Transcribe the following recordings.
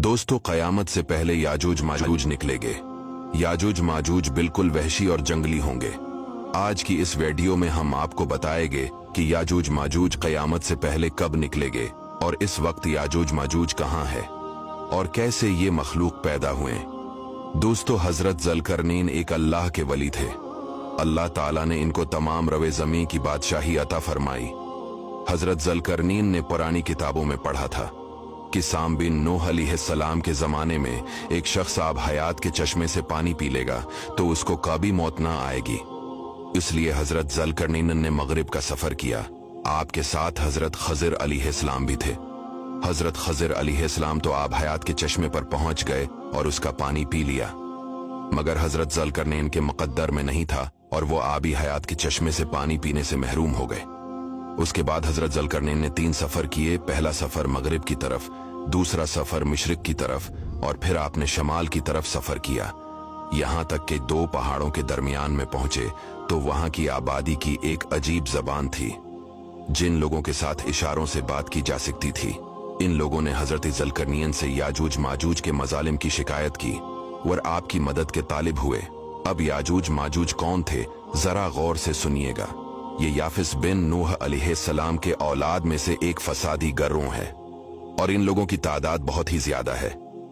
दोस्तों, क़यामत से पहले याजूज माजूज निकलेंगे। याजूज माजूज बिल्कुल वहशी और जंगली होंगे। आज की इस वीडियो में हम आपको बताएंगे कि याजूज माजूज क़यामत से पहले कब निकलेंगे और इस वक्त याजूज माजूज कहाँ है और कैसे ये मखलूक पैदा हुए। दोस्तों, हजरत ज़ुल्करनैन एक अल्लाह के वली थे। अल्लाह ताला ने इनको तमाम रवे ज़मीन की बादशाही अता फरमाई। हजरत ज़ुल्करनैन ने पुरानी किताबों में पढ़ा था कि साम बिन नूह अलैहिस्सलाम के ज़माने में एक शख्स आब हयात के चश्मे से पानी पी लेगा तो उसको कभी मौत ना आएगी। इसलिए हजरत ज़ुल्करनैन ने मगरिब का सफ़र किया। आपके साथ हजरत खज़िर अलैहिस्सलाम भी थे। हजरत खज़िर अलैहिस्सलाम तो आब हयात के चश्मे पर पहुंच गए और उसका पानी पी लिया, मगर हजरत ज़ुल्करनैन के मुक़द्दर में नहीं था और वो आबी हयात के चश्मे से पानी पीने से महरूम हो गए। उसके बाद हजरत ज़ुल्करनैन ने 3 सफ़र किए। पहला सफ़र मगरिब की तरफ, दूसरा सफ़र मशरिक की तरफ और फिर आपने शमाल की तरफ सफ़र किया। यहाँ तक कि 2 पहाड़ों के दरमियान में पहुंचे तो वहाँ की आबादी की एक अजीब जबान थी। जिन लोगों के साथ इशारों से बात की जा सकती थी, इन लोगों ने हजरत ज़ुल्करनैन से याजूज माजूज के मजालिम की शिकायत की और आपकी मदद के तालिब हुए। अब याजूज माजूज कौन थे, जरा गौर से सुनिएगा। ये याफिस बिन नूह अलैहिस्सलाम के औलाद में से एक फसादी गिरोह है और इन लोगों की तादाद बहुत ही ज्यादा है।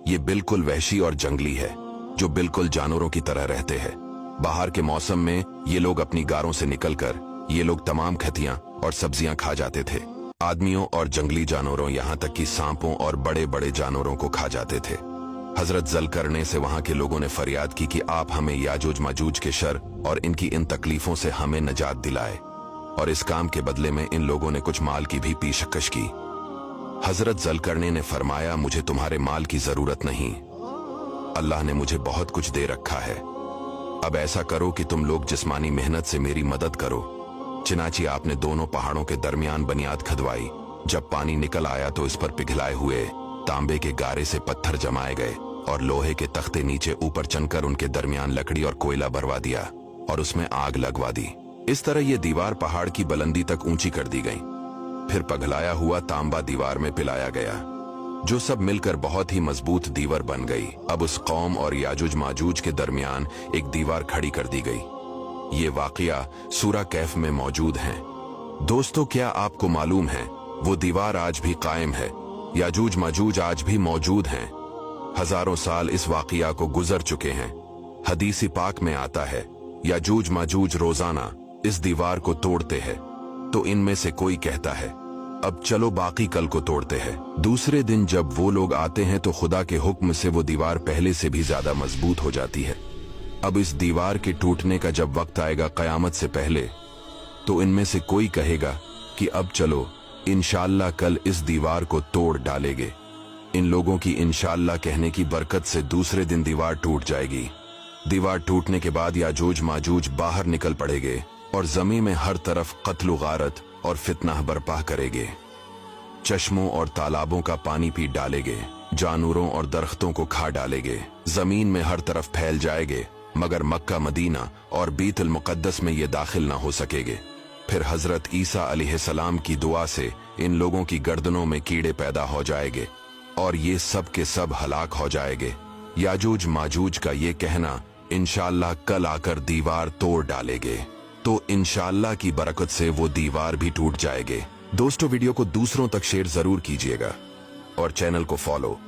ये बिल्कुल वहशी और जंगली है, जो बिल्कुल जानवरों की तरह रहते हैं। बाहर के मौसम में ये लोग अपनी गारों से निकलकर ये लोग तमाम खतियां और सब्जियां खा जाते थे। आदमियों और जंगली जानवरों, यहाँ तक कि सांपों और बड़े बड़े जानवरों को खा जाते थे। हजरत ज़ुल्करनैन से वहां के लोगों ने फरियाद की कि आप हमें याजूज माजूज के शर और इनकी इन तकलीफों से हमें निजात दिलाए, और इस काम के बदले में इन लोगों ने कुछ माल की भी पेशकश की। हजरत ज़ुल्करनैन ने फरमाया, मुझे तुम्हारे माल की जरूरत नहीं, अल्लाह ने मुझे बहुत कुछ दे रखा है। अब ऐसा करो कि तुम लोग जिस्मानी मेहनत से मेरी मदद करो। चिनाची आपने दोनों पहाड़ों के दरमियान बुनियाद खदवाई। जब पानी निकल आया तो इस पर पिघलाए हुए तांबे के गारे से पत्थर जमाए गए और लोहे के तख्ते नीचे ऊपर चनकर उनके दरमियान लकड़ी और कोयला भरवा दिया और उसमें आग लगवा दी। इस तरह ये दीवार पहाड़ की बुलंदी तक ऊंची कर दी गई। फिर पिघलाया हुआ तांबा दीवार में पिलाया गया, जो सब मिलकर बहुत ही मजबूत दीवार बन गई। अब उस कौम और याजूज माजूज के दरमियान एक दीवार खड़ी कर दी गई। ये वाकया सूरा कैफ में मौजूद है। दोस्तों, क्या आपको मालूम है वो दीवार आज भी कायम है। याजूज माजूज आज भी मौजूद हैं। हजारों साल इस वाकया को गुजर चुके हैं। हदीस पाक में आता है, याजूज माजूज रोजाना इस दीवार को तोड़ते हैं तो इनमें से कोई कहता है, अब चलो बाकी कल को तोड़ते हैं। दूसरे दिन जब वो लोग आते हैं तो खुदा के हुक्म से वो दीवार पहले से भी ज्यादा मजबूत हो जाती है। अब इस दीवार के टूटने का जब वक्त आएगा क़यामत से पहले, तो इनमें से कोई कहेगा कि अब चलो इंशाअल्लाह कल इस दीवार को तोड़ डालेंगे। इन लोगों की इंशाअल्लाह कहने की बरकत से दूसरे दिन दीवार टूट जाएगी। दीवार टूटने के बाद याजूज माजूज बाहर निकल पड़ेंगे और जमीन में हर तरफ कत्ल गारत और फितना बर्पा करेंगे। चश्मों और तालाबों का पानी पी डालेंगे, जानवरों और दरख्तों को खा डालेंगे, जमीन में हर तरफ फैल जाएंगे, मगर मक्का, मदीना और बीतुल मुक़द्दस में ये दाखिल ना हो सकेंगे। फिर हजरत ईसा अलैहिस्सलाम की दुआ से इन लोगों की गर्दनों में कीड़े पैदा हो जाएंगे और ये सब के सब हलाक हो जाएंगे। याजूज माजूज का ये कहना इंशाअल्लाह कल आकर दीवार तोड़ डालेंगे, तो इंशाअल्लाह की बरकत से वो दीवार भी टूट जाएंगे। दोस्तों, वीडियो को दूसरों तक शेयर जरूर कीजिएगा और चैनल को फॉलो